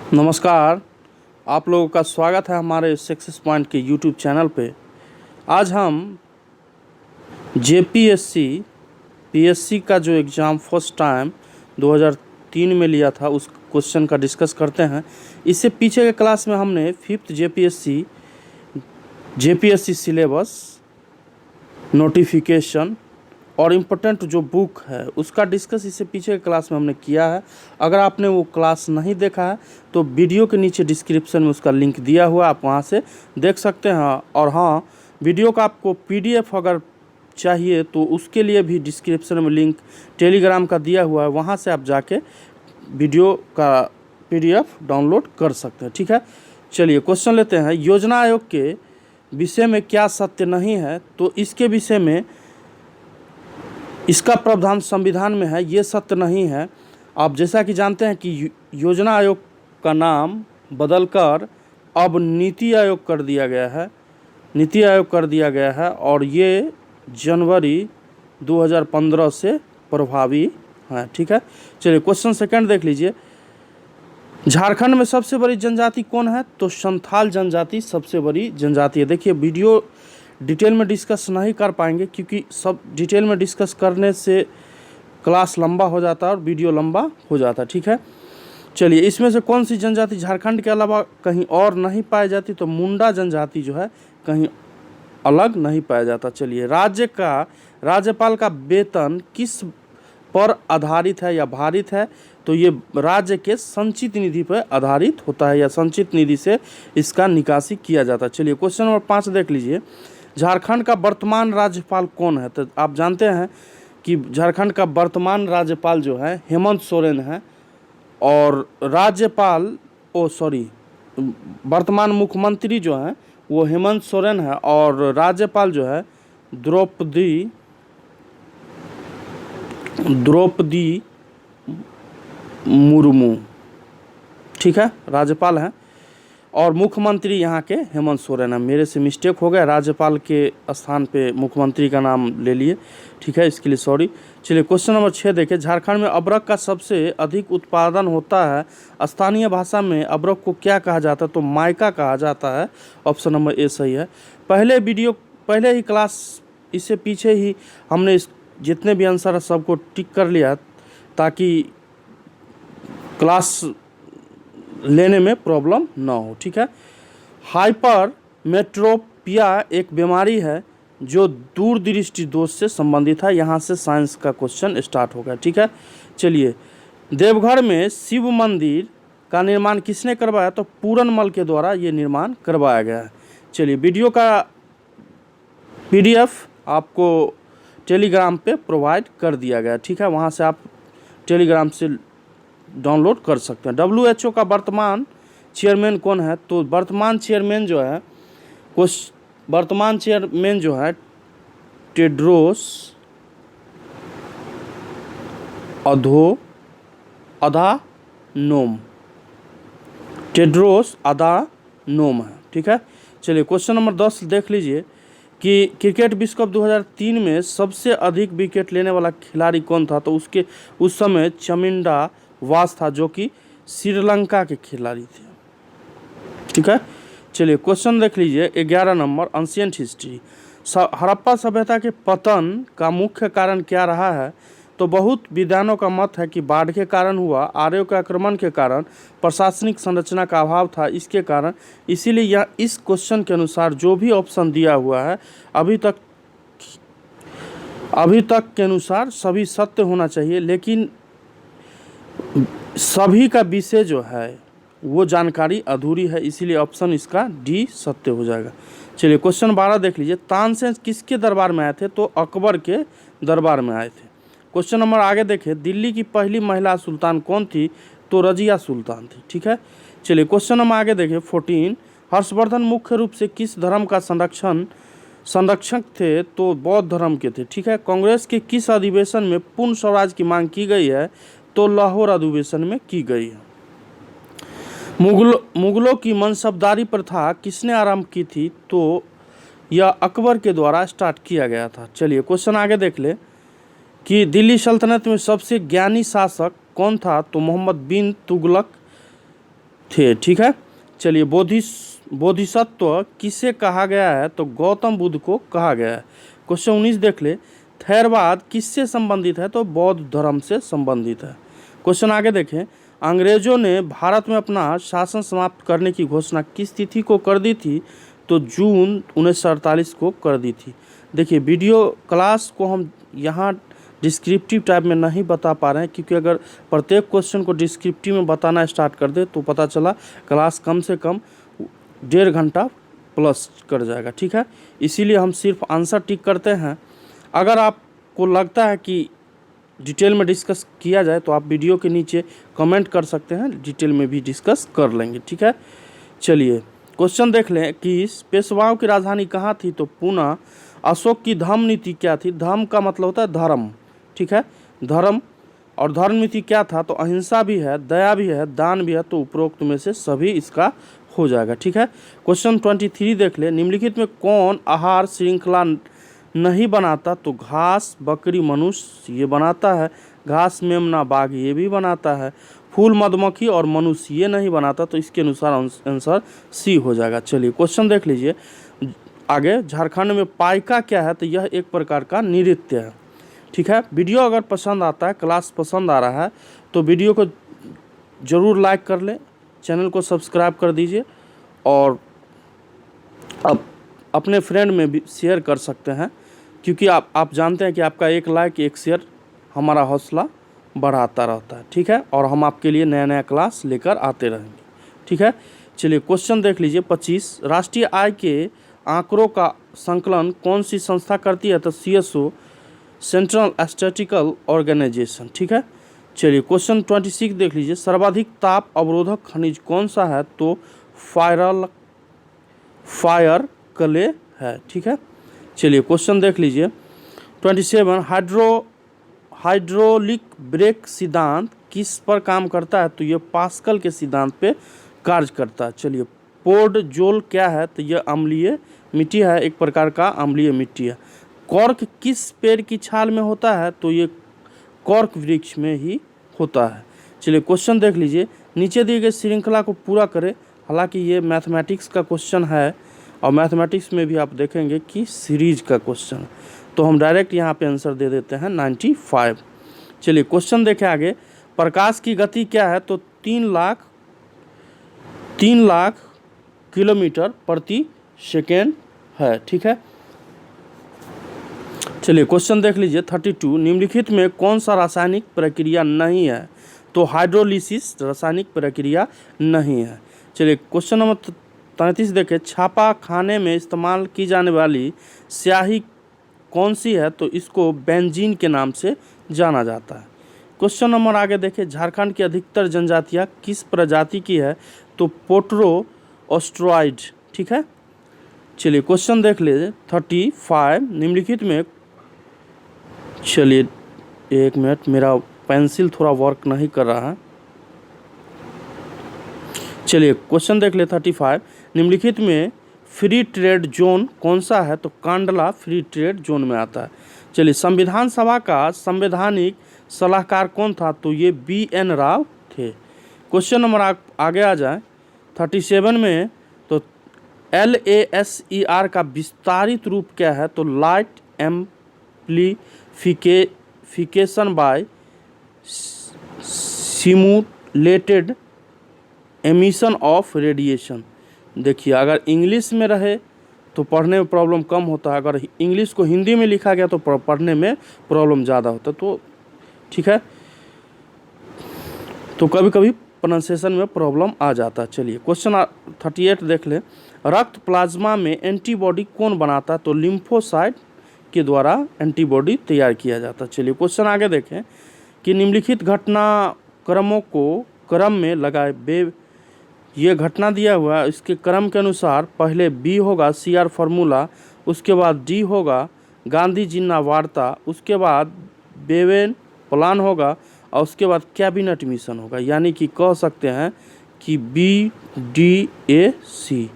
नमस्कार। आप लोगों का स्वागत है हमारे सक्सेस पॉइंट के यूट्यूब चैनल पे। आज हम जेपीएससी पीएससी का जो एग्ज़ाम फर्स्ट टाइम 2003 में लिया था उस क्वेश्चन का डिस्कस करते हैं। इससे पीछे के क्लास में हमने फिफ्थ जेपीएससी सिलेबस, नोटिफिकेशन और इम्पोर्टेंट जो बुक है उसका डिस्कस इससे पीछे के क्लास में हमने किया है। अगर आपने वो क्लास नहीं देखा है तो वीडियो के नीचे डिस्क्रिप्शन में उसका लिंक दिया हुआ है, आप वहाँ से देख सकते हैं। और हाँ, वीडियो का आपको पीडीएफ अगर चाहिए तो उसके लिए भी डिस्क्रिप्शन में लिंक टेलीग्राम का दिया हुआ है, वहाँ से आप जाके वीडियो का पीडीएफ डाउनलोड कर सकते हैं। ठीक है, चलिए क्वेश्चन लेते हैं। योजना आयोग के विषय में क्या सत्य नहीं है? तो इसके विषय में इसका प्रावधान संविधान में है, ये सत्य नहीं है। आप जैसा कि जानते हैं कि योजना आयोग का नाम बदलकर अब नीति आयोग कर दिया गया है, नीति आयोग कर दिया गया है और ये जनवरी 2015 से प्रभावी है। ठीक है, चलिए क्वेश्चन सेकंड देख लीजिए। झारखंड में सबसे बड़ी जनजाति कौन है? तो संथाल जनजाति सबसे बड़ी जनजाति है। देखिए, वीडियो डिटेल में डिस्कस नहीं कर पाएंगे क्योंकि सब डिटेल में डिस्कस करने से क्लास लंबा हो जाता है और वीडियो लंबा हो जाता है। ठीक है, चलिए इसमें से कौन सी जनजाति झारखंड के अलावा कहीं और नहीं पाई जाती? तो मुंडा जनजाति जो है कहीं अलग नहीं पाया जाता। चलिए, राज्यपाल का वेतन किस पर आधारित है या भारित है? तो ये राज्य के संचित निधि पर आधारित होता है या संचित निधि से इसका निकासी किया जाता है। चलिए क्वेश्चन नंबर 5 देख लीजिए। झारखंड का वर्तमान राज्यपाल कौन है? तो आप जानते हैं कि झारखंड का वर्तमान राज्यपाल जो है हेमंत सोरेन है और वर्तमान मुख्यमंत्री जो है वो हेमंत सोरेन है और राज्यपाल जो है द्रौपदी मुर्मू। ठीक है, राज्यपाल हैं और मुख्यमंत्री यहाँ के हेमंत सोरेन है। मेरे से मिस्टेक हो गया, राज्यपाल के स्थान पे मुख्यमंत्री का नाम ले लिए। ठीक है, इसके लिए सॉरी। चलिए क्वेश्चन नंबर 6 देखें। झारखंड में अबरक का सबसे अधिक उत्पादन होता है, स्थानीय भाषा में अबरक को क्या कहा जाता है? तो माइका कहा जाता है। ऑप्शन नंबर ए सही है। पहले ही क्लास इससे पीछे ही हमने इस जितने भी आंसर है सबको टिक कर लिया ताकि क्लास लेने में प्रॉब्लम ना हो। ठीक है, हाइपरमेट्रोपिया एक बीमारी है जो दूरदृष्टि दोष से संबंधित है। यहाँ से साइंस का क्वेश्चन स्टार्ट हो गया। ठीक है, चलिए देवघर में शिव मंदिर का निर्माण किसने करवाया? तो पूरनमल के द्वारा ये निर्माण करवाया गया है। चलिए वीडियो का पीडीएफ आपको टेलीग्राम पे प्रोवाइड कर दिया गया। ठीक है, वहाँ से आप टेलीग्राम से डाउनलोड कर सकते हैं। WHO का वर्तमान चेयरमैन कौन है? तो वर्तमान चेयरमैन जो है टेड्रोस अधानोम है। ठीक है, चलिए क्वेश्चन नंबर 10 देख लीजिए कि क्रिकेट विश्व कप 2003 में सबसे अधिक विकेट लेने वाला खिलाड़ी कौन था? तो उस समय चमिंडा वास था जो कि श्रीलंका के खिलाड़ी थे। ठीक है, चलिए क्वेश्चन देख लीजिए 11 नंबर, एंशिएंट हिस्ट्री। हड़प्पा सभ्यता के पतन का मुख्य कारण क्या रहा है? तो बहुत विद्वानों का मत है कि बाढ़ के कारण हुआ, आर्यों के आक्रमण के कारण, प्रशासनिक संरचना का अभाव था इसके कारण। इसीलिए यह इस क्वेश्चन के अनुसार जो भी ऑप्शन दिया हुआ है अभी तक के अनुसार सभी सत्य होना चाहिए, लेकिन सभी का विषय जो है वो जानकारी अधूरी है, इसीलिए ऑप्शन इसका डी सत्य हो जाएगा। चलिए क्वेश्चन 12 देख लीजिए। तानसेन किसके दरबार में आए थे? तो अकबर के दरबार में आए थे। क्वेश्चन नंबर आगे देखें। दिल्ली की पहली महिला सुल्तान कौन थी? तो रजिया सुल्तान थी। ठीक है, चलिए क्वेश्चन नंबर आगे देखें 14। हर्षवर्धन मुख्य रूप से किस धर्म का संरक्षक थे? तो बौद्ध धर्म के थे। ठीक है, कांग्रेस के किस अधिवेशन में पूर्ण स्वराज की मांग की गई है? तो लाहौर अधिवेशन में की गई है। मुगलों की मनसबदारी प्रथा किसने आरंभ की थी? तो यह अकबर के द्वारा स्टार्ट किया गया था। चलिए क्वेश्चन आगे देख ले कि दिल्ली सल्तनत में सबसे ज्ञानी शासक कौन था? तो मोहम्मद बिन तुगलक थे। ठीक है, चलिए बोधिसत्व किसे कहा गया है? तो गौतम बुद्ध को कहा गया है। क्वेश्चन 19 देख ले, थेरवाद किससे संबंधित है? तो बौद्ध धर्म से संबंधित है। क्वेश्चन आगे देखें, अंग्रेजों ने भारत में अपना शासन समाप्त करने की घोषणा किस तिथि को कर दी थी? तो जून 1948 को कर दी थी। देखिए, वीडियो क्लास को हम यहाँ डिस्क्रिप्टिव टाइप में नहीं बता पा रहे हैं, क्योंकि अगर प्रत्येक क्वेश्चन को डिस्क्रिप्टिव में बताना स्टार्ट कर दे तो पता चला क्लास कम से कम 1.5 घंटा प्लस कर जाएगा। ठीक है, इसीलिए हम सिर्फ आंसर टिक करते हैं। अगर आपको लगता है कि डिटेल में डिस्कस किया जाए तो आप वीडियो के नीचे कमेंट कर सकते हैं, डिटेल में भी डिस्कस कर लेंगे। ठीक है, चलिए क्वेश्चन देख लें कि पेशवाओं की राजधानी कहाँ थी? तो पूना। अशोक की धम्म नीति क्या थी? धम्म का मतलब होता है धर्म। ठीक है, धर्म। और धर्म नीति क्या था? तो अहिंसा भी है, दया भी है, दान भी है। तो उपरोक्त में से सभी इसका हो जाएगा। ठीक है, क्वेश्चन 23 देख ले, निम्नलिखित में कौन आहार श्रृंखला नहीं बनाता? तो घास, बकरी, मनुष्य ये बनाता है। घास, मेमना, बाघ ये भी बनाता है। फूल, मधुमक्खी और मनुष्य ये नहीं बनाता। तो इसके अनुसार आंसर सी हो जाएगा। चलिए क्वेश्चन देख लीजिए आगे, झारखंड में पाइका क्या है? तो यह एक प्रकार का नृत्य है। ठीक है, वीडियो अगर पसंद आता है, क्लास पसंद आ रहा है तो वीडियो को ज़रूर लाइक कर लें, चैनल को सब्सक्राइब कर दीजिए और अब अपने फ्रेंड में भी शेयर कर सकते हैं, क्योंकि आप जानते हैं कि आपका एक लाइक एक शेयर हमारा हौसला बढ़ाता रहता है। ठीक है, और हम आपके लिए नया नया क्लास लेकर आते रहेंगे। ठीक है, चलिए क्वेश्चन देख लीजिए 25, राष्ट्रीय आय के आंकड़ों का संकलन कौन सी संस्था करती है? तो CSO, सेंट्रल स्टैटिस्टिकल ऑर्गेनाइजेशन। ठीक है, चलिए क्वेश्चन 26 देख लीजिए, सर्वाधिक ताप अवरोधक खनिज कौन सा है? तो फायर क्ले है। ठीक है, चलिए क्वेश्चन देख लीजिए 27, हाइड्रोलिक ब्रेक सिद्धांत किस पर काम करता है? तो ये पास्कल के सिद्धांत पे कार्य करता है। चलिए पोर्टजोल क्या है? तो यह अम्लीय मिट्टी है, एक प्रकार का अम्लीय मिट्टी है। कॉर्क किस पेड़ की छाल में होता है? तो ये कॉर्क वृक्ष में ही होता है। चलिए क्वेश्चन देख लीजिए, नीचे दिए गए श्रृंखला को पूरा करें। हालांकि ये मैथमेटिक्स का क्वेश्चन है और मैथमेटिक्स में भी आप देखेंगे कि सीरीज का क्वेश्चन है, तो हम डायरेक्ट यहाँ पे आंसर दे देते हैं 95। चलिए क्वेश्चन देखें आगे, प्रकाश की गति क्या है? तो 3 लाख किलोमीटर प्रति सेकेंड है। ठीक है, चलिए क्वेश्चन देख लीजिए 32, निम्नलिखित में कौन सा रासायनिक प्रक्रिया नहीं है? तो हाइड्रोलिसिस रासायनिक प्रक्रिया नहीं है। चलिए क्वेश्चन नंबर 33 देखें, छापा खाने में इस्तेमाल की जाने वाली स्याही कौन सी है? तो इसको बेंजीन के नाम से जाना जाता है। क्वेश्चन नंबर आगे देखें, झारखंड की अधिकतर जनजातियाँ किस प्रजाति की है? तो पोट्रो ऑस्ट्रॉइड। ठीक है, चलिए क्वेश्चन देख लीजिए 35, निम्नलिखित में, चलिए एक मिनट, मेरा पेंसिल थोड़ा वर्क नहीं कर रहा है। चलिए क्वेश्चन देख ले 35, निम्नलिखित में फ्री ट्रेड जोन कौन सा है? तो कांडला फ्री ट्रेड जोन में आता है। चलिए संविधान सभा का संवैधानिक सलाहकार कौन था? तो ये BN राव थे। क्वेश्चन नंबर आगे आ जाए 37 में, तो LASER का विस्तारित रूप क्या है? तो light amplification by simulated emission of radiation. देखिए, अगर इंग्लिश में रहे तो पढ़ने में प्रॉब्लम कम होता है, अगर इंग्लिश को हिंदी में लिखा गया तो पढ़ने में प्रॉब्लम ज़्यादा होता है। तो ठीक है, तो कभी कभी प्रोनाउंसिएशन में प्रॉब्लम आ जाता है। चलिए क्वेश्चन 38 देख लें, रक्त प्लाज्मा में एंटीबॉडी कौन बनाता है? तो लिम्फोसाइट के द्वारा एंटीबॉडी तैयार किया जाता है। चलिए क्वेश्चन आगे देखें कि निम्नलिखित घटनाक्रमों को क्रम में लगाए। ये घटना दिया हुआ है, इसके क्रम के अनुसार पहले B होगा CR फार्मूला, उसके बाद D होगा गांधी जिन्ना वार्ता, उसके बाद बेवेन प्लान होगा और उसके बाद कैबिनेट मिशन होगा। यानी कि कह सकते हैं कि BDAC।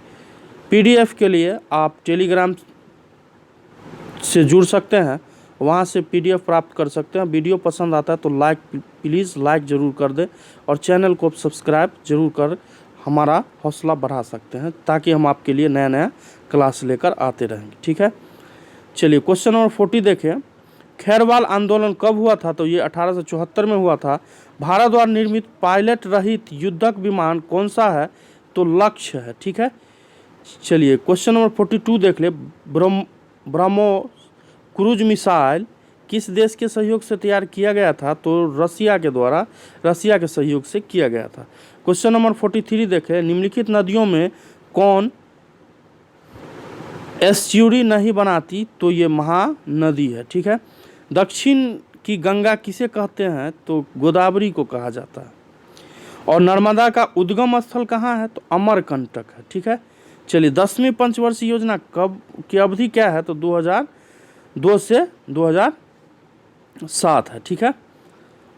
PDF के लिए आप टेलीग्राम से जुड़ सकते हैं, वहाँ से PDF प्राप्त कर सकते हैं। वीडियो पसंद आता है तो प्लीज़ लाइक ज़रूर कर दें और चैनल को सब्सक्राइब ज़रूर कर हमारा हौसला बढ़ा सकते हैं, ताकि हम आपके लिए नया नया क्लास लेकर आते रहेंगे। ठीक है, चलिए क्वेश्चन नंबर 40 देखें। खैरवाल आंदोलन कब हुआ था? तो ये 1874 में हुआ था। भारत द्वारा निर्मित पायलट रहित युद्धक विमान कौन सा है? तो लक्ष्य है। ठीक है, चलिए क्वेश्चन नंबर 42 देख ले। ब्रह्मोस क्रूज मिसाइल किस देश के सहयोग से तैयार किया गया था? तो रसिया के द्वारा, रसिया के सहयोग से किया गया था। क्वेश्चन नंबर 43 देखें। निम्नलिखित नदियों में कौन एस्च्यूरी नहीं बनाती? तो ये महानदी है। ठीक है, दक्षिण की गंगा किसे कहते हैं? तो गोदावरी को कहा जाता है। और नर्मदा का उद्गम स्थल कहाँ है? तो अमरकंटक है। ठीक है, चलिए 10वीं पंचवर्षीय योजना कब की अवधि क्या है? तो 2002 से 2007 है। ठीक है,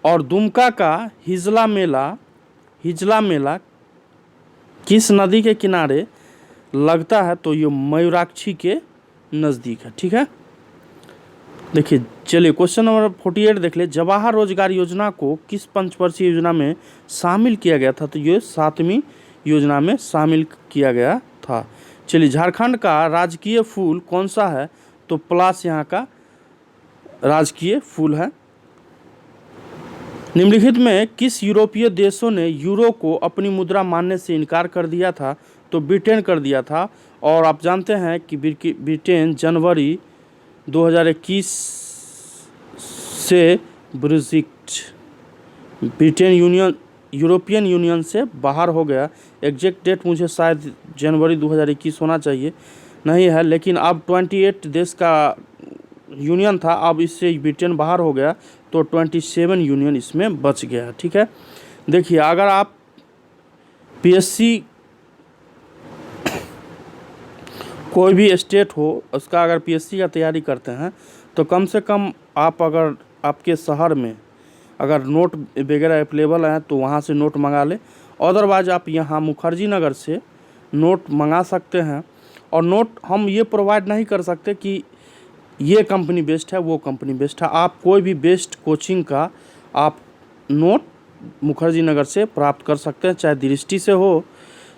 और दुमका का हिजला मेला किस नदी के किनारे लगता है? तो ये मयूराक्षी के नज़दीक है। ठीक है, देखिए चलिए क्वेश्चन नंबर 48 देख ले। जवाहर रोजगार योजना को किस पंचवर्षीय योजना में शामिल किया गया था? तो ये 7वीं योजना में शामिल किया गया था। चलिए झारखंड का राजकीय फूल कौन सा है? तो पलाश यहाँ का राजकीय फूल है। निम्नलिखित में किस यूरोपीय देशों ने यूरो को अपनी मुद्रा मानने से इनकार कर दिया था? तो ब्रिटेन कर दिया था। और आप जानते हैं कि ब्रिटेन जनवरी 2021 से ब्रिटेन यूरोपियन यूनियन से बाहर हो गया। एग्जैक्ट डेट मुझे शायद जनवरी 2021 होना चाहिए, नहीं है, लेकिन अब 28 देश का यूनियन था, अब इससे ब्रिटेन बाहर हो गया, तो 27 यूनियन इसमें बच गया। ठीक है, देखिए अगर आप पीएससी कोई भी स्टेट हो उसका अगर पीएससी का तैयारी करते हैं तो कम से कम आप अगर आपके शहर में अगर नोट वगैरह अवेलेबल हैं तो वहाँ से नोट मंगा ले। अदरवाइज आप यहाँ मुखर्जी नगर से नोट मंगा सकते हैं। और नोट हम ये प्रोवाइड नहीं कर सकते कि ये कंपनी बेस्ट है, वो कंपनी बेस्ट है। आप कोई भी बेस्ट कोचिंग का आप नोट मुखर्जी नगर से प्राप्त कर सकते हैं, चाहे दृष्टि से हो,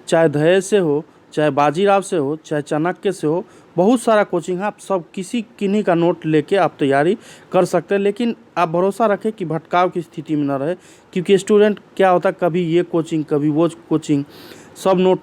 चाहे दहेज से हो, चाहे बाजीराव से हो, चाहे चाणक्य से हो। बहुत सारा कोचिंग है, आप सब किन्हीं का नोट लेके आप तैयारी कर सकते हैं। लेकिन आप भरोसा रखें कि भटकाव की स्थिति में न रहे, क्योंकि स्टूडेंट क्या होता है, कभी ये कोचिंग कभी वो कोचिंग, सब नोट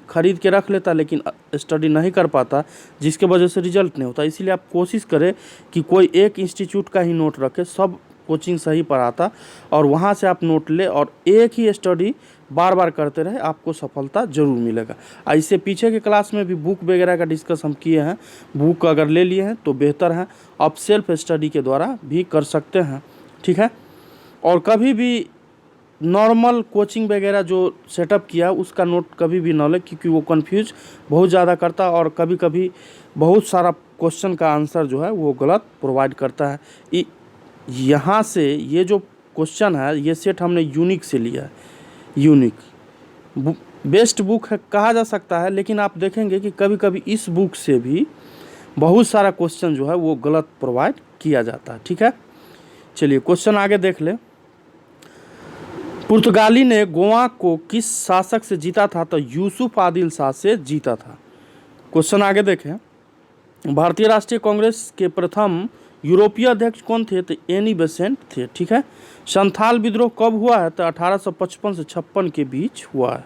खरीद के रख लेता लेकिन स्टडी नहीं कर पाता, जिसके वजह से रिजल्ट नहीं होता। इसीलिए आप कोशिश करें कि कोई एक इंस्टीट्यूट का ही नोट रखें, सब कोचिंग सही पढ़ाता, और वहाँ से आप नोट ले और एक ही स्टडी बार बार करते रहे, आपको सफलता जरूर मिलेगा। इससे पीछे के क्लास में भी बुक वगैरह का डिस्कस हम किए हैं, बुक अगर ले लिए हैं तो बेहतर है, आप सेल्फ स्टडी के द्वारा भी कर सकते हैं। ठीक है, और कभी भी नॉर्मल कोचिंग वगैरह जो सेटअप किया उसका नोट कभी भी न ले, क्योंकि वो कंफ्यूज बहुत ज़्यादा करता और कभी कभी बहुत सारा क्वेश्चन का आंसर जो है वो गलत प्रोवाइड करता है। यहाँ से ये जो क्वेश्चन है ये सेट हमने यूनिक से लिया है। यूनिक बेस्ट बुक है कहा जा सकता है, लेकिन आप देखेंगे कि कभी कभी इस बुक से भी बहुत सारा क्वेश्चन जो है वो गलत प्रोवाइड किया जाता है। ठीक है, चलिए क्वेश्चन आगे देख ले। पुर्तगाली ने गोवा को किस शासक से जीता था? तो यूसुफ आदिल शाह से जीता था। क्वेश्चन आगे देखें। भारतीय राष्ट्रीय कांग्रेस के प्रथम यूरोपीय अध्यक्ष कौन थे? तो एनी बेसेंट थे। ठीक है, संथाल विद्रोह कब हुआ है? तो 1855 से 56 के बीच हुआ है।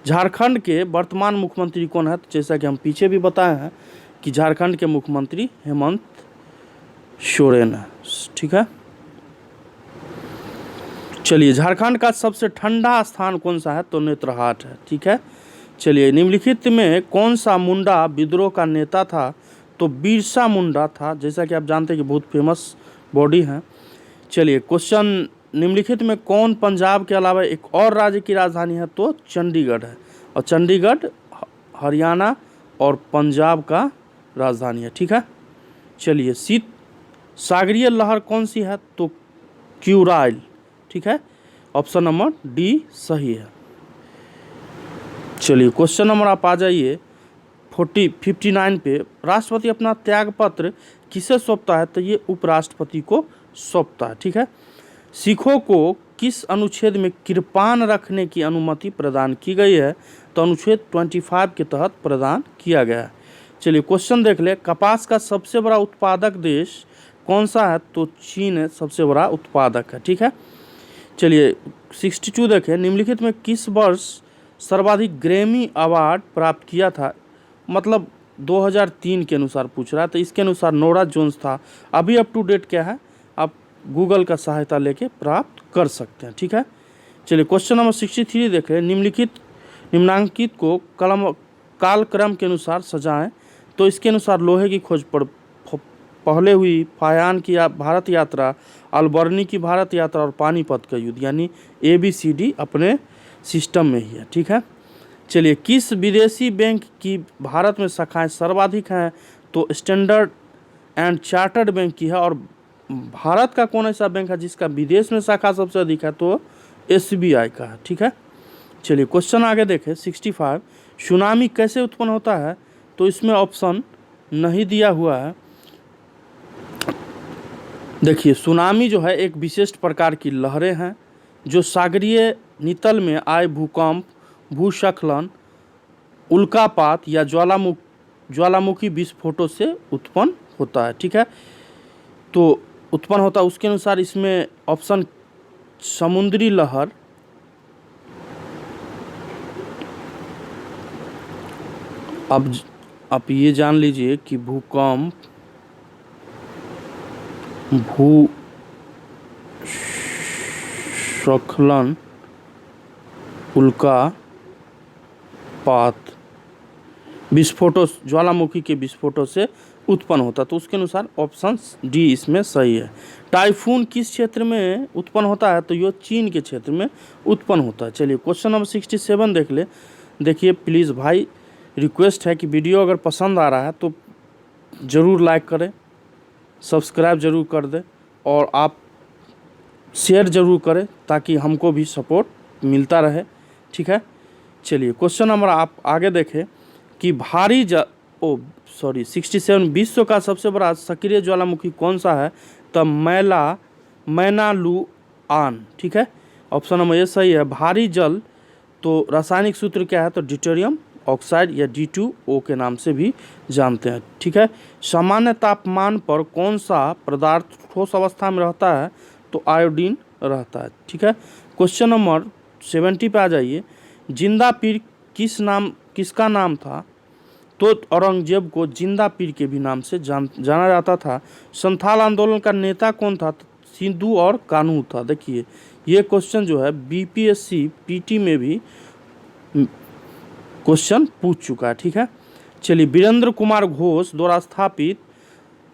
झारखंड के वर्तमान मुख्यमंत्री कौन है? तो जैसा कि हम पीछे भी बताए हैं कि झारखंड के मुख्यमंत्री हेमंत सोरेन है। ठीक है, चलिए झारखंड का सबसे ठंडा स्थान कौन सा है? तो नेतरहाट है। ठीक है, चलिए निम्नलिखित में कौन सा मुंडा विद्रोह का नेता था? तो बिरसा मुंडा था, जैसा कि आप जानते हैं कि बहुत फेमस बॉडी है। चलिए क्वेश्चन, निम्नलिखित में कौन पंजाब के अलावा एक और राज्य की राजधानी है? तो चंडीगढ़ है, और चंडीगढ़ हरियाणा और पंजाब का राजधानी है। ठीक है, चलिए शीत सागरीय लहर कौन सी है? तो क्यूराइल। ठीक है, ऑप्शन नंबर डी सही है। चलिए क्वेश्चन नंबर आप आ जाइए 59 पे। राष्ट्रपति अपना त्यागपत्र किसे सौंपता है? तो ये उपराष्ट्रपति को सौंपता है। ठीक है, सिखों को किस अनुच्छेद में कृपान रखने की अनुमति प्रदान की गई है? तो अनुच्छेद 25 के तहत प्रदान किया गया है। चलिए क्वेश्चन देख ले, कपास का सबसे बड़ा उत्पादक देश कौन सा है? तो चीन सबसे बड़ा उत्पादक है। ठीक है, चलिए 62 देखें, निम्नलिखित में किस वर्ष सर्वाधिक ग्रैमी अवार्ड प्राप्त किया था? मतलब 2003 के अनुसार पूछ रहा है, तो इसके अनुसार नोरा जोन्स था। अभी अप टू डेट क्या है, आप गूगल का सहायता लेके प्राप्त कर सकते हैं। ठीक है, चलिए क्वेश्चन नंबर 63 देखें, निम्नांकित को कालक्रम के अनुसार सजाएं। तो इसके अनुसार लोहे की खोज पर पहले हुई, फायान की भारत यात्रा, अलबर्नी की भारत यात्रा और पानीपत का युद्ध, यानी ABCD अपने सिस्टम में ही है। ठीक है, चलिए किस विदेशी बैंक की भारत में शाखाएं सर्वाधिक हैं? तो स्टैंडर्ड एंड चार्टर्ड बैंक की है। और भारत का कौन ऐसा बैंक है जिसका विदेश में शाखा सबसे अधिक है? तो SBI का है। ठीक है, चलिए क्वेश्चन आगे देखें 65, सुनामी कैसे उत्पन्न होता है? तो इसमें ऑप्शन नहीं दिया हुआ है। देखिए, सुनामी जो है एक विशिष्ट प्रकार की लहरें हैं जो सागरीय नितल में आए भूकंप, भूस्खलन, उल्कापात या ज्वालामुखी विस्फोटों से उत्पन्न होता है। ठीक है, तो उत्पन्न होता है, उसके अनुसार इसमें ऑप्शन समुद्री लहर, अब आप ये जान लीजिए कि भूकंप, भूस्खलन, उल्कापात, विस्फोटों, ज्वालामुखी के विस्फोटों से उत्पन्न होता है। तो उसके अनुसार ऑप्शन डी इसमें सही है। टाइफून किस क्षेत्र में उत्पन्न होता है? तो ये चीन के क्षेत्र में उत्पन्न होता है। चलिए क्वेश्चन नंबर 67 देख ले। देखिए प्लीज़ भाई, रिक्वेस्ट है कि वीडियो अगर पसंद आ रहा है तो ज़रूर लाइक करें, सब्सक्राइब ज़रूर कर दें और आप शेयर ज़रूर करें ताकि हमको भी सपोर्ट मिलता रहे। ठीक है, चलिए क्वेश्चन नंबर आप आगे देखें कि 67, विश्व का सबसे बड़ा सक्रिय ज्वालामुखी कौन सा है? तो मैनालुआन। ठीक है, ऑप्शन नंबर ये सही है। भारी जल, तो रासायनिक सूत्र क्या है? तो ड्यूटेरियम ऑक्साइड या D2O के नाम से भी जानते हैं। ठीक है, सामान्य तापमान पर कौन सा पदार्थ ठोस अवस्था में रहता है? तो आयोडीन रहता है। ठीक है, क्वेश्चन नंबर 70 पे आ जाइए। जिंदा पीर किसका नाम था? तो औरंगजेब को जिंदा पीर के भी नाम से जाना जाता था। संथाल आंदोलन का नेता कौन था? तो सिंधु और कान्हू था। देखिए ये क्वेश्चन जो है BPSC PT में भी क्वेश्चन पूछ चुका है। ठीक है, चलिए वीरेंद्र कुमार घोष द्वारा स्थापित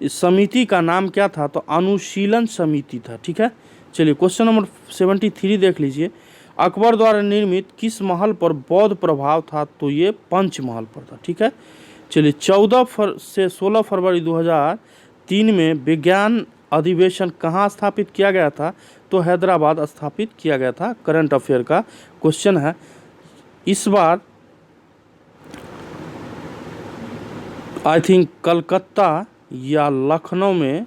इस समिति का नाम क्या था? तो अनुशीलन समिति था। ठीक है, चलिए क्वेश्चन नंबर 73 देख लीजिए। अकबर द्वारा निर्मित किस महल पर बौद्ध प्रभाव था? तो ये पंचमहल पर था। ठीक है, चलिए 14 से 16 फरवरी 2003 में विज्ञान अधिवेशन कहाँ स्थापित किया गया था? तो हैदराबाद स्थापित किया गया था। करंट अफेयर का क्वेश्चन है। इस बार आई थिंक कलकत्ता या लखनऊ में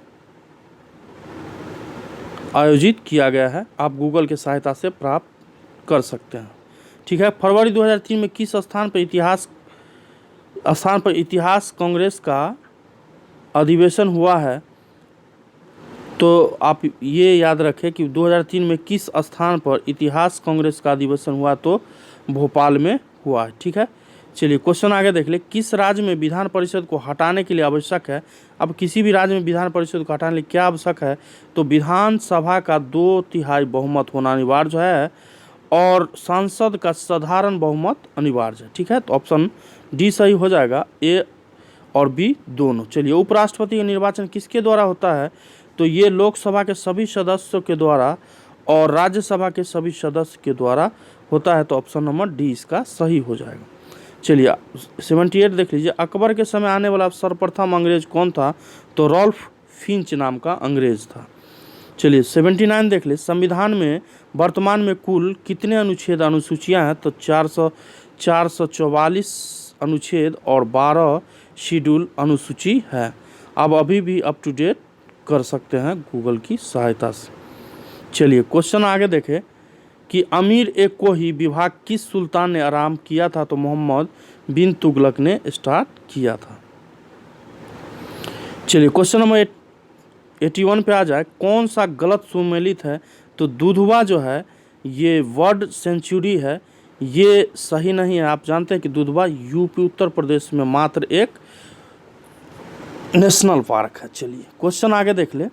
आयोजित किया गया है। आप गूगल की सहायता से प्राप्त कर सकते हैं। ठीक है, फरवरी 2003 में किस स्थान पर इतिहास कांग्रेस का अधिवेशन हुआ है? तो आप ये याद रखें कि 2003 में किस स्थान पर इतिहास कांग्रेस का अधिवेशन हुआ? तो भोपाल में हुआ है। ठीक है, चलिए क्वेश्चन आगे देख ले। किस राज्य में विधान परिषद को हटाने के लिए आवश्यक है? अब किसी भी राज्य में विधान परिषद को हटाने के लिए क्या आवश्यक है? तो विधानसभा का 2/3 बहुमत होना अनिवार्य है और सांसद का साधारण बहुमत अनिवार्य है। ठीक है, तो ऑप्शन डी सही हो जाएगा, A और B दोनों। चलिए उपराष्ट्रपति का निर्वाचन किसके द्वारा होता है? तो ये लोकसभा के सभी सदस्यों के द्वारा और राज्यसभा के सभी सदस्य के द्वारा होता है। तो ऑप्शन नंबर डी इसका सही हो जाएगा। चलिए 78 देख लीजिए। अकबर के समय आने वाला सर्वप्रथम अंग्रेज कौन था? तो रॉल्फ फिंच नाम का अंग्रेज था। चलिए 79 देख ले। संविधान में वर्तमान में कुल कितने अनुच्छेद अनुसूचियां हैं? तो 444 अनुच्छेद और 12 शेड्यूल अनुसूची है। आप अभी भी अप टू डेट कर सकते हैं गूगल की सहायता से। चलिए क्वेश्चन आगे देखें कि अमीर एक को ही विवाह किस सुल्तान ने आराम किया था, तो मोहम्मद बिन तुगलक ने स्टार्ट किया था। चलिए क्वेश्चन नंबर 81 पे आ जाए, कौन सा गलत सुमेलित है, तो दुधवा जो है ये वर्ड सेंचुरी है, ये सही नहीं है। आप जानते हैं कि दुधवा यूपी उत्तर प्रदेश में मात्र एक नेशनल पार्क है। चलिए क्वेश्चन आगे देख ले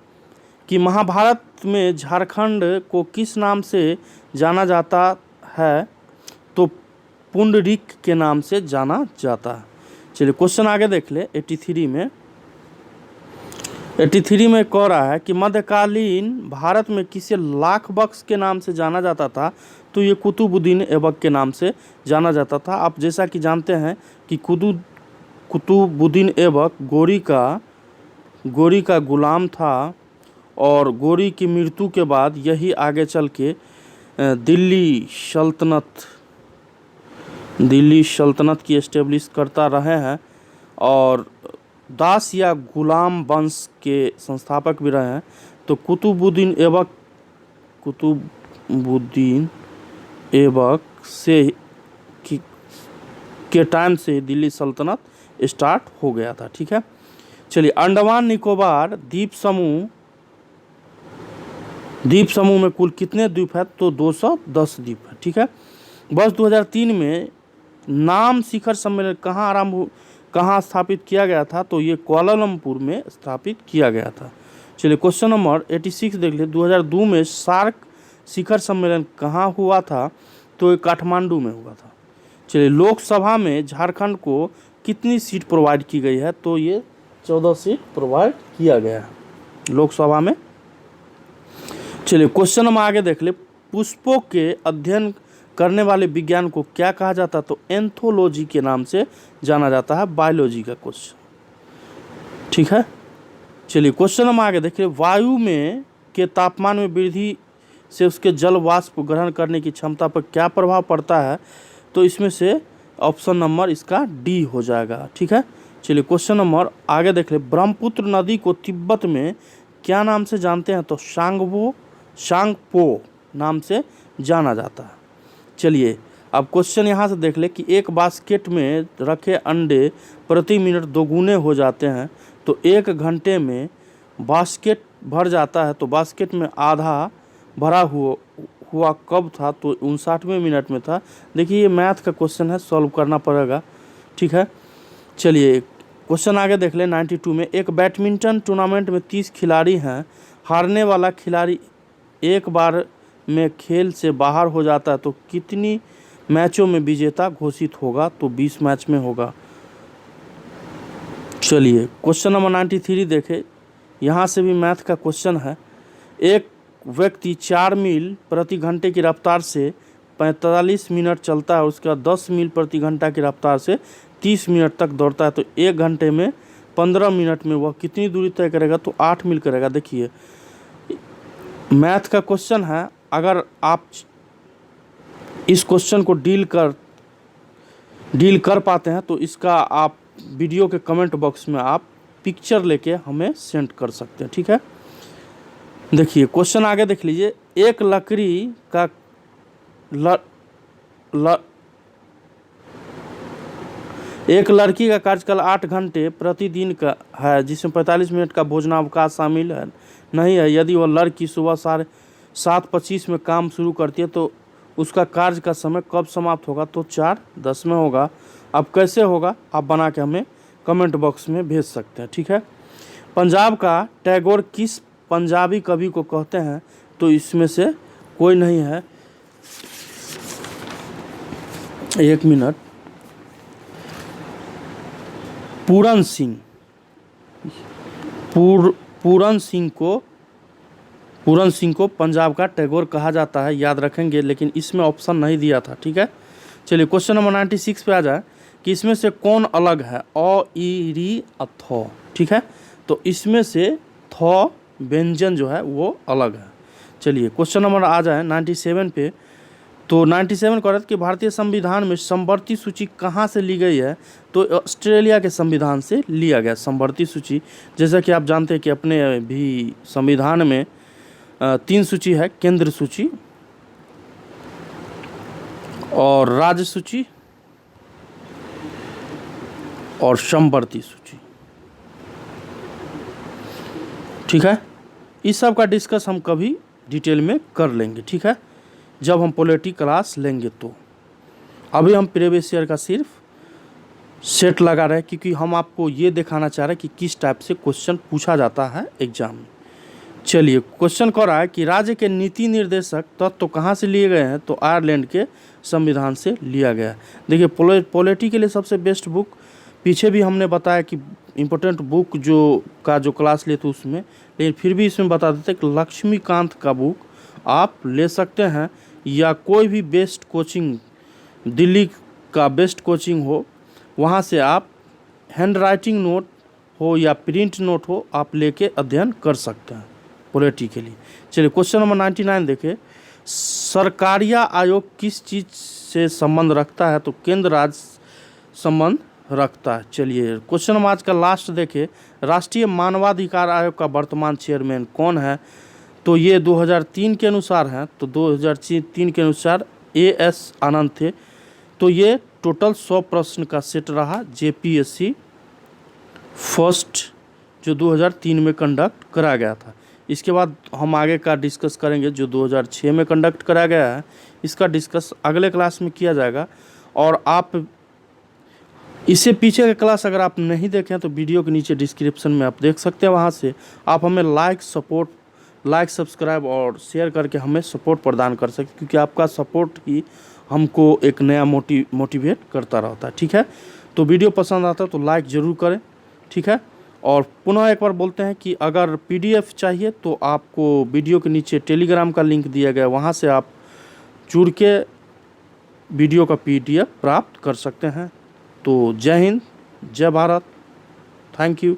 कि महाभारत में झारखंड को किस नाम से जाना जाता है, तो पुंडरीक के नाम से जाना जाता है। चलिए क्वेश्चन आगे देख ले 83 में कह रहा है कि मध्यकालीन भारत में किसे लाख बख्श के नाम से जाना जाता था, तो ये कुतुबुद्दीन ऐबक के नाम से जाना जाता था। आप जैसा कि जानते हैं कि कुतुबुद्दीन ऐबक गोरी का गुलाम था और गोरी की मृत्यु के बाद यही आगे चल के दिल्ली सल्तनत की एस्टेब्लिश करता रहे हैं और दास या गुलाम वंश के संस्थापक भी रहे हैं। तो कुतुबुद्दीन ऐबक से के टाइम से दिल्ली सल्तनत स्टार्ट हो गया था। ठीक है, चलिए अंडमान निकोबार द्वीप समूह में कुल कितने द्वीप है, तो 210 द्वीप है। ठीक है, वर्ष 2003 में नाम शिखर सम्मेलन कहाँ स्थापित किया गया था, तो ये कुआलालंपुर में स्थापित किया गया था। चलिए क्वेश्चन नंबर 86 देख ले, 2002 में सार्क शिखर सम्मेलन कहाँ हुआ था, तो ये काठमांडू में हुआ था। चलिए लोकसभा में झारखंड को कितनी सीट प्रोवाइड की गई है, तो ये 14 सीट प्रोवाइड किया गया है लोकसभा में। चलिए क्वेश्चन हम आगे देख ले, पुष्पों के अध्ययन करने वाले विज्ञान को क्या कहा जाता है, तो एंथोलॉजी के नाम से जाना जाता है, बायोलॉजी का क्वेश्चन। ठीक है, चलिए क्वेश्चन हम आगे देखिए, वायु में के तापमान में वृद्धि से उसके जल वाष्प ग्रहण करने की क्षमता पर क्या प्रभाव पड़ता है, तो इसमें से ऑप्शन नंबर इसका डी हो जाएगा। ठीक है, चलिए क्वेश्चन नंबर आगे देख ले, ब्रह्मपुत्र नदी को तिब्बत में क्या नाम से जानते हैं, तो सांगपो नाम से जाना जाता है। चलिए अब क्वेश्चन यहाँ से देख ले कि एक बास्केट में रखे अंडे प्रति मिनट 2 गुने हो जाते हैं, तो 1 घंटे में बास्केट भर जाता है, तो बास्केट में आधा भरा हुआ कब था, तो 59वें मिनट में था। देखिए ये मैथ का क्वेश्चन है, सॉल्व करना पड़ेगा। ठीक है, चलिए क्वेश्चन आगे देख ले 92 में, एक बैडमिंटन टूर्नामेंट में 30 खिलाड़ी हैं, हारने वाला खिलाड़ी एक बार में खेल से बाहर हो जाता है, तो कितनी मैचों में विजेता घोषित होगा, तो 20 मैच में होगा। चलिए क्वेश्चन नंबर 93 देखें, यहाँ से भी मैथ का क्वेश्चन है। एक व्यक्ति 4 मील प्रति घंटे की रफ्तार से 45 मिनट चलता है, उसके बाद 10 मील प्रति घंटा की रफ्तार से 30 मिनट तक दौड़ता है, तो 1 घंटे में 15 मिनट में वह कितनी दूरी तय करेगा, तो 8 मील करेगा। देखिए मैथ का क्वेश्चन है, अगर आप इस क्वेश्चन को डील कर पाते हैं, तो इसका आप वीडियो के कमेंट बॉक्स में आप पिक्चर लेके हमें सेंड कर सकते हैं। ठीक है, देखिए क्वेश्चन आगे देख लीजिए, एक लड़की का कार्यकाल 8 घंटे प्रतिदिन का है, जिसमें 45 मिनट का भोजनावकाश शामिल है नहीं है। यदि वह लड़की सुबह 7:25 में काम शुरू करती है, तो उसका कार्य का समय कब समाप्त होगा, तो 4:10 में होगा। अब कैसे होगा आप बना के हमें कमेंट बॉक्स में भेज सकते हैं। ठीक है, पंजाब का टैगोर किस पंजाबी कवि को कहते हैं, तो इसमें से कोई नहीं है, 1 मिनट, पूरन सिंह को पंजाब का टैगोर कहा जाता है, याद रखेंगे, लेकिन इसमें ऑप्शन नहीं दिया था। ठीक है, चलिए क्वेश्चन नंबर 96 पे आ जाए कि इसमें से कौन अलग है, अ, इ, री, अ, ठीक है, तो इसमें से थ व्यंजन जो है वो अलग है। चलिए क्वेश्चन नंबर आ जाए 97 पे, तो 97 का अर्थ कि भारतीय संविधान में समवर्ती सूची कहाँ से ली गई है, तो ऑस्ट्रेलिया के संविधान से लिया गया समवर्ती सूची। जैसा कि आप जानते हैं कि अपने भी संविधान में तीन सूची है, केंद्र सूची और राज्य सूची और समवर्ती सूची। ठीक है, इस सब का डिस्कस हम कभी डिटेल में कर लेंगे, ठीक है, जब हम पॉलिटी क्लास लेंगे तो। अभी हम प्रीवियस ईयर का सिर्फ सेट लगा रहे हैं, क्योंकि हम आपको ये दिखाना चाह रहे हैं कि किस टाइप से क्वेश्चन पूछा जाता है एग्जाम में। चलिए, क्वेश्चन कह रहा है कि राज्य के नीति निर्देशक तत्व तो कहाँ से लिए गए हैं, तो आयरलैंड के संविधान से लिया गया है। देखिए, पॉलिटी के लिए सबसे बेस्ट बुक, पीछे भी हमने बताया कि इम्पोर्टेंट बुक जो क्लास लेते उसमें, लेकिन फिर भी इसमें बता देते कि लक्ष्मीकांत का बुक आप ले सकते हैं, या कोई भी बेस्ट कोचिंग, दिल्ली का बेस्ट कोचिंग हो, वहाँ से आप हैंड राइटिंग नोट हो या प्रिंट नोट हो, आप लेके अध्ययन कर सकते हैं पॉलिटी के लिए। चलिए, क्वेश्चन नंबर 99 देखें, सरकारिया आयोग किस चीज़ से संबंध रखता है, तो केंद्र राज्य संबंध रखता है। चलिए, क्वेश्चन नंबर आज का लास्ट देखें, राष्ट्रीय मानवाधिकार आयोग का वर्तमान चेयरमैन कौन है, तो ये 2003 के अनुसार हैं, तो 2003 के अनुसार AS आनंद थे। तो ये टोटल 100 प्रश्न का सेट रहा JPSC फर्स्ट, जो 2003 में कंडक्ट करा गया था। इसके बाद हम आगे का डिस्कस करेंगे जो 2006 में कंडक्ट करा गया है, इसका डिस्कस अगले क्लास में किया जाएगा। और आप इससे पीछे का क्लास अगर आप नहीं देखें तो वीडियो के नीचे डिस्क्रिप्शन में आप देख सकते हैं, वहाँ से आप हमें लाइक सब्सक्राइब और शेयर करके हमें सपोर्ट प्रदान कर सकते, क्योंकि आपका सपोर्ट ही हमको एक नया मोटिवेट करता रहता है। ठीक है, तो वीडियो पसंद आता है तो लाइक ज़रूर करें, ठीक है। और पुनः एक बार बोलते हैं कि अगर PDF चाहिए तो आपको वीडियो के नीचे टेलीग्राम का लिंक दिया गया है, वहाँ से आप जुड़ के वीडियो का PDF प्राप्त कर सकते हैं। तो जय हिंद, जय भारत, थैंक यू।